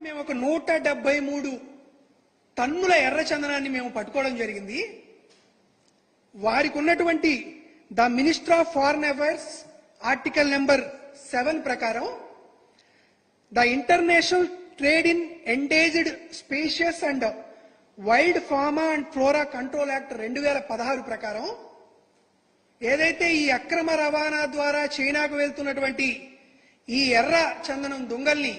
మేము ఒక 173 టన్నుల ఎర్ర చందనాన్ని మేము పట్టుకోవడం జరిగింది. వారికి ఉన్నటువంటి the minister of foreign affairs article number 7 ప్రకారం the international trade in endangered species and wild fauna and flora control act 2016 ప్రకారం ఏదైతే ఈ అక్రమ రవాణా ద్వారా చైనాకు వెళ్తున్నటువంటి ఈ ఎర్ర చందనం దొంగల్ని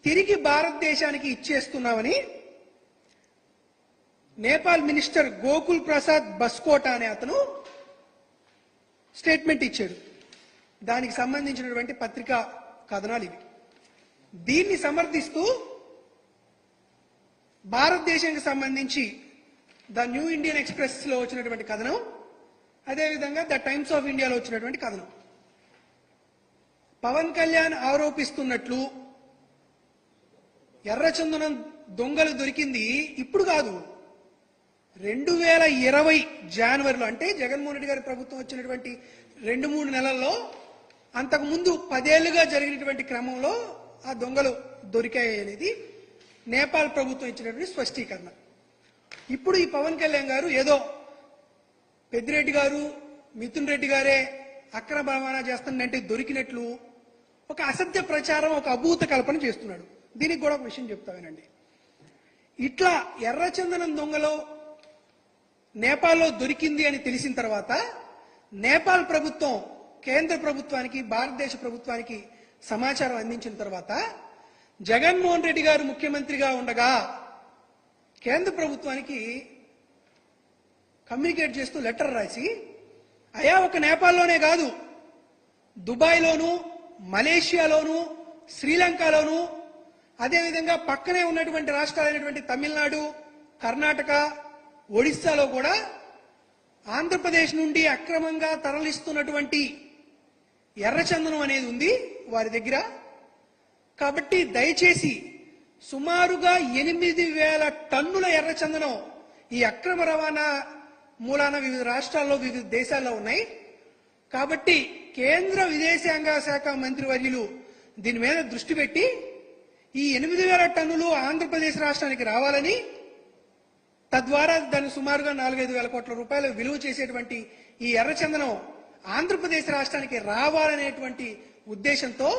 తిరిగి భారతదేశానికి ఇచ్చేస్తున్నామని నేపాల్ మినిస్టర్ గోకుల్ ప్రసాద్ బస్కోటా అనే అతను స్టేట్మెంట్ ఇచ్చాడు. దానికి సంబంధించినటువంటి పత్రికా కథనాలు ఇవి. దీన్ని సమర్థిస్తూ భారతదేశానికి సంబంధించి ద న్యూ ఇండియన్ ఎక్స్ప్రెస్ లో వచ్చినటువంటి కథనం, అదేవిధంగా ద టైమ్స్ ఆఫ్ ఇండియాలో వచ్చినటువంటి కథనం. పవన్ కళ్యాణ్ ఆరోపిస్తున్నట్లు ఎర్రచందనం దొంగలు దొరికింది ఇప్పుడు కాదు, 2020 జనవరిలో, అంటే జగన్మోహన్ రెడ్డి గారి ప్రభుత్వం వచ్చినటువంటి 2-3 నెలల్లో అంతకుముందు 10 ఏళ్లుగా జరిగినటువంటి క్రమంలో ఆ దొంగలు దొరికాయి అనేది నేపాల్ ప్రభుత్వం ఇచ్చినటువంటి స్పష్టీకరణ. ఇప్పుడు ఈ పవన్ కళ్యాణ్ గారు ఏదో పెద్దిరెడ్డి గారు, మిథున్ రెడ్డి గారే అక్రమ రవాణా చేస్తానంటే దొరికినట్లు ఒక అసత్య ప్రచారం, ఒక అభూత కల్పన చేస్తున్నాడు. దీనికి కూడా ఒక విషయం చెప్తానండి. ఇట్లా ఎర్రచందనం దొంగలో నేపాల్లో దొరికింది అని తెలిసిన తర్వాత నేపాల్ ప్రభుత్వం కేంద్ర ప్రభుత్వానికి, భారతదేశ ప్రభుత్వానికి సమాచారం అందించిన తర్వాత జగన్మోహన్ రెడ్డి గారు ముఖ్యమంత్రిగా ఉండగా కేంద్ర ప్రభుత్వానికి కమ్యూనికేట్ చేస్తూ లెటర్ రాసి, అయా ఒక నేపాల్లోనే కాదు, దుబాయ్లోను, మలేషియాలోను, శ్రీలంకలోను, అదేవిధంగా పక్కనే ఉన్నటువంటి రాష్ట్రాలైనటువంటి తమిళనాడు, కర్ణాటక, ఒడిస్సాలో కూడా ఆంధ్రప్రదేశ్ నుండి అక్రమంగా తరలిస్తున్నటువంటి ఎర్రచందనం అనేది ఉంది వారి దగ్గర. కాబట్టి దయచేసి సుమారుగా 8,000 టన్నుల ఎర్రచందనం ఈ అక్రమ రవాణా మూలాన వివిధ రాష్ట్రాల్లో, వివిధ దేశాల్లో ఉన్నాయి. కాబట్టి కేంద్ర విదేశాంగ శాఖ మంత్రివర్యులు దీని మీద దృష్టి పెట్టి ఈ 8,000 టన్నులు ఆంధ్రప్రదేశ్ రాష్ట్రానికి రావాలని, తద్వారా దాన్ని సుమారుగా 4-5 వేల కోట్ల రూపాయలు విలువ చేసేటువంటి ఈ ఎర్రచందనం ఆంధ్రప్రదేశ్ రాష్ట్రానికి రావాలనేటువంటి ఉద్దేశంతో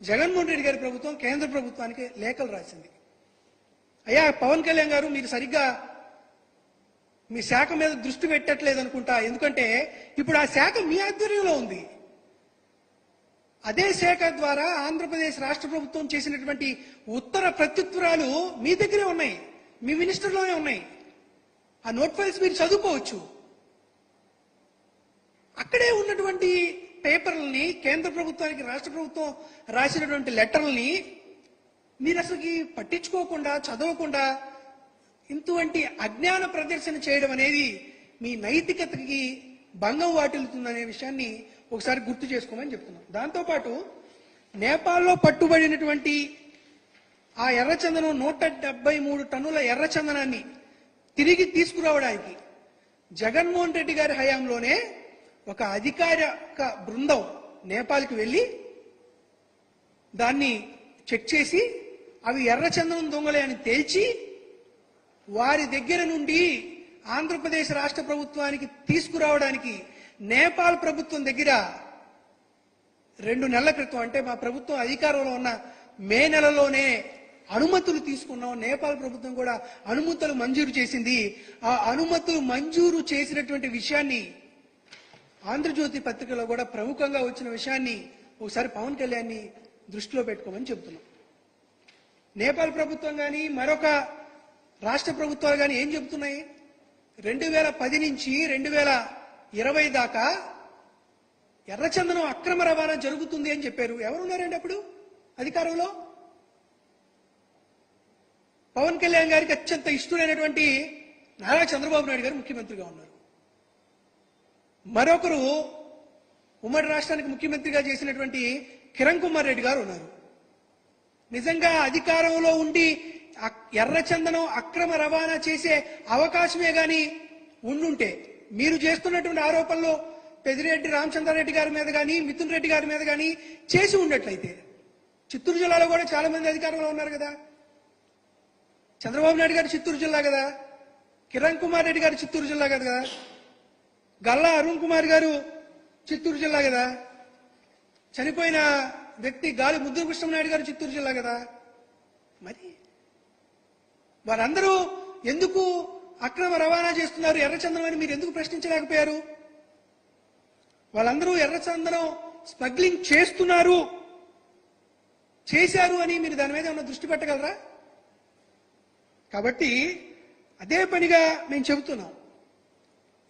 జగన్మోహన్ రెడ్డి గారి ప్రభుత్వం కేంద్ర ప్రభుత్వానికి లేఖలు రాసింది. అయ్యా పవన్ కళ్యాణ్ గారు, మీరు సరిగ్గా మీ శాఖ మీద దృష్టి పెట్టట్లేదు అనుకుంటా. ఎందుకంటే ఇప్పుడు ఆ శాఖ మీ ఆధ్వర్యంలో ఉంది. అదే శాఖ ద్వారా ఆంధ్రప్రదేశ్ రాష్ట్ర ప్రభుత్వం చేసినటువంటి ఉత్తర ప్రత్యుత్తరాలు మీ దగ్గరే ఉన్నాయి, మీ మినిస్టర్లోనే ఉన్నాయి. ఆ నోట్ ఫైల్స్ మీరు చదువుకోవచ్చు. అక్కడే ఉన్నటువంటి పేపర్లని, కేంద్ర ప్రభుత్వానికి రాష్ట్ర ప్రభుత్వం రాసినటువంటి లెటర్లని మీరు అసలుకి పట్టించుకోకుండా, చదవకుండా ఇటువంటి అజ్ఞాన ప్రదర్శన చేయడం అనేది మీ నైతికతకి భంగం వాటిల్లుతుందనే విషయాన్ని ఒకసారి గుర్తు చేసుకోమని చెప్తున్నాం. దాంతోపాటు నేపాల్లో పట్టుబడినటువంటి ఆ ఎర్రచందనం 173 టన్నుల ఎర్రచందనాన్ని తిరిగి తీసుకురావడానికి జగన్మోహన్ రెడ్డి గారి హయాంలోనే ఒక అధికారిక బృందం నేపాల్కి వెళ్ళి దాన్ని చెక్ చేసి అవి ఎర్రచందనం దొంగలే అని తేల్చి వారి దగ్గర నుండి ఆంధ్రప్రదేశ్ రాష్ట్ర ప్రభుత్వానికి తీసుకురావడానికి నేపాల్ ప్రభుత్వం దగ్గర 2 నెలల క్రితం, అంటే మా ప్రభుత్వం అధికారంలో ఉన్న మే నెలలోనే అనుమతులు తీసుకున్నాం. నేపాల్ ప్రభుత్వం కూడా అనుమతులు మంజూరు చేసింది. ఆ అనుమతులు మంజూరు చేసినటువంటి విషయాన్ని ఆంధ్రజ్యోతి పత్రికలో కూడా ప్రముఖంగా వచ్చిన విషయాన్ని ఒకసారి పవన్ కళ్యాణ్ని దృష్టిలో పెట్టుకోమని చెబుతున్నాం. నేపాల్ ప్రభుత్వం కానీ మరొక రాష్ట్ర ప్రభుత్వాలు కానీ ఏం చెబుతున్నాయి? 2010 నుంచి 2020 దాకా ఎర్రచందనం అక్రమ రవాణా జరుగుతుంది అని చెప్పారు. ఎవరున్నారండి అప్పుడు అధికారంలో? పవన్ కళ్యాణ్ గారికి అత్యంత ఇష్టమైనటువంటి నారా చంద్రబాబు నాయుడు గారు ముఖ్యమంత్రిగా ఉన్నారు. మరొకరు ఉమ్మడి రాష్ట్రానికి ముఖ్యమంత్రిగా చేసినటువంటి కిరణ్ కుమార్ రెడ్డి గారు ఉన్నారు. నిజంగా అధికారంలో ఉండి ఎర్రచందనం అక్రమ రవాణా చేసే అవకాశమే గాని ఉండుంటే, మీరు చేస్తున్నటువంటి ఆరోపణలు పెద్దిరెడ్డి రామచంద్రారెడ్డి గారి మీద కానీ, మిథున్ రెడ్డి గారి మీద కానీ చేసి ఉండట్లయితే చిత్తూరు జిల్లాలో కూడా చాలా మంది అధికారంలో ఉన్నారు కదా. చంద్రబాబు నాయుడు గారు చిత్తూరు జిల్లా కదా, కిరణ్ కుమార్ రెడ్డి గారు చిత్తూరు జిల్లా కదా, గల్లా అరుణ్ కుమార్ గారు చిత్తూరు జిల్లా కదా, చనిపోయిన వ్యక్తి గాలి ముద్దు కృష్ణనాయుడు గారు చిత్తూరు జిల్లా కదా. మరి వారందరూ ఎందుకు అక్రమ రవాణా చేస్తున్నారు, ఎర్రచందనం అని మీరు ఎందుకు ప్రశ్నించలేకపోయారు? వాళ్ళందరూ ఎర్రచందనం స్మగ్లింగ్ చేశారు అని మీరు దాని మీద ఏమన్నా దృష్టి పెట్టగలరా? కాబట్టి అదే పనిగా మేము చెబుతున్నాం.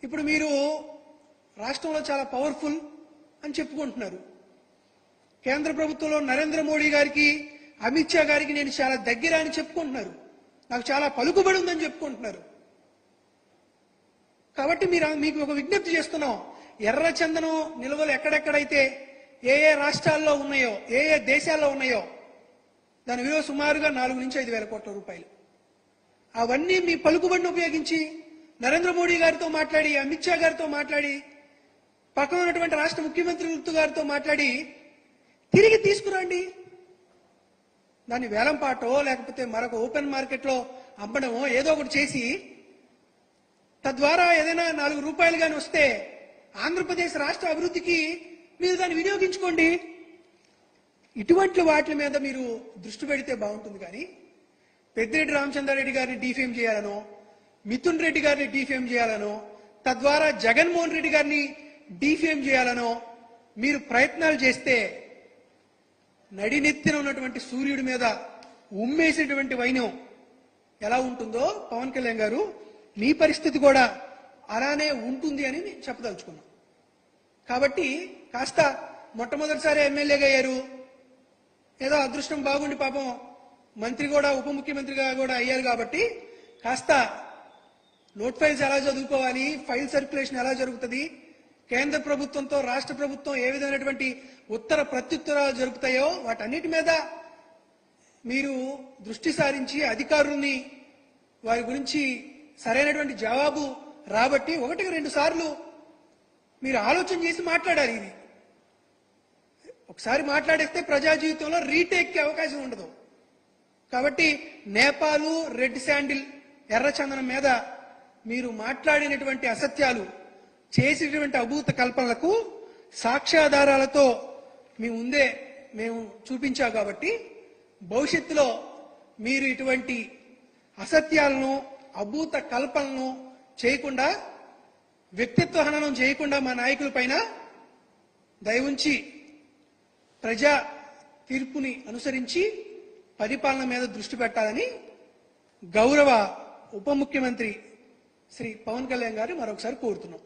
ఇప్పుడు మీరు రాష్ట్రంలో చాలా పవర్ఫుల్ అని చెప్పుకుంటున్నారు. కేంద్ర ప్రభుత్వంలో నరేంద్ర మోడీ గారికి, అమిత్ షా గారికి నేను చాలా దగ్గర అని చెప్పుకుంటున్నారు. నాకు చాలా పలుకుబడి ఉందని చెప్పుకుంటున్నారు. కాబట్టి మీకు ఒక విజ్ఞప్తి చేస్తున్నాం. ఎర్రచందనం నిల్వలు ఎక్కడెక్కడైతే ఏ రాష్ట్రాల్లో ఉన్నాయో, ఏ దేశాల్లో ఉన్నాయో దాని విలువ సుమారుగా 4 నుంచి 5 వేల కోట్ల రూపాయలు. అవన్నీ మీ పలుకుబడిని ఉపయోగించి నరేంద్ర మోడీ గారితో మాట్లాడి, అమిత్ షా గారితో మాట్లాడి, పక్కన ఉన్నటువంటి రాష్ట్ర ముఖ్యమంత్రి గారితో మాట్లాడి తిరిగి తీసుకురండి. దాన్ని వేలంపాటో లేకపోతే మరొక ఓపెన్ మార్కెట్లో అమ్మడమో ఏదో ఒకటి చేసి తద్వారా ఏదైనా 4 రూపాయలు కానీ వస్తే ఆంధ్రప్రదేశ్ రాష్ట్ర అభివృద్ధికి మీరు దాన్ని వినియోగించుకోండి. ఇటువంటి వాటి మీద మీరు దృష్టి పెడితే బాగుంటుంది. కానీ పెద్దిరెడ్డి రామచంద్రారెడ్డి గారిని డీఫేమ్ చేయాలనో, మిథున్ రెడ్డి గారిని డీఫేమ్ చేయాలనో, తద్వారా జగన్మోహన్ రెడ్డి గారిని డీఫేమ్ చేయాలనో మీరు ప్రయత్నాలు చేస్తే నడినెత్తిన ఉన్నటువంటి సూర్యుడి మీద ఉమ్మేసేటువంటి వైనం ఎలా ఉంటుందో పవన్ కళ్యాణ్ గారు మీ పరిస్థితి కూడా అలానే ఉంటుంది అని చెప్పదలుచుకున్నాం. కాబట్టి కాస్త మొట్టమొదటిసారి ఎమ్మెల్యేగా అయ్యారు, ఏదో అదృష్టం బాగుండి పాపం మంత్రి కూడా ఉప ముఖ్యమంత్రిగా కూడా అయ్యారు. కాబట్టి కాస్త నోట్ ఫైల్స్ ఎలా చదువుకోవాలి, ఫైల్ సర్క్యులేషన్ ఎలా జరుగుతుంది, కేంద్ర ప్రభుత్వంతో రాష్ట్ర ప్రభుత్వం ఏ విధమైనటువంటి ఉత్తర ప్రత్యుత్తరాలు జరుపుతాయో వాటన్నిటి మీద మీరు దృష్టి సారించి అధికారుల్ని వారి గురించి సరైనటువంటి జవాబు రాబట్టి 1-2 సార్లు మీరు ఆలోచన చేసి మాట్లాడాలి. ఇది ఒకసారి మాట్లాడేస్తే ప్రజా జీవితంలో రీటేక్కి అవకాశం ఉండదు. కాబట్టి నేపాలు, రెడ్ శాండిల్, ఎర్రచందనం మీద మీరు మాట్లాడినటువంటి అసత్యాలు, చేసినటువంటి అభూత కల్పనలకు సాక్ష్యాధారాలతో మీ ముందే మేము చూపించాం. కాబట్టి భవిష్యత్తులో మీరు ఇటువంటి అసత్యాలను, అభూత కల్పనలను చేయకుండా, వ్యక్తిత్వ హననం చేయకుండా మా నాయకుల పైన దయవుంచి ప్రజా తీర్పుని అనుసరించి పరిపాలన మీద దృష్టి పెట్టాలని గౌరవ ఉప ముఖ్యమంత్రి శ్రీ పవన్ కళ్యాణ్ గారు మరొకసారి కోరుతున్నాం.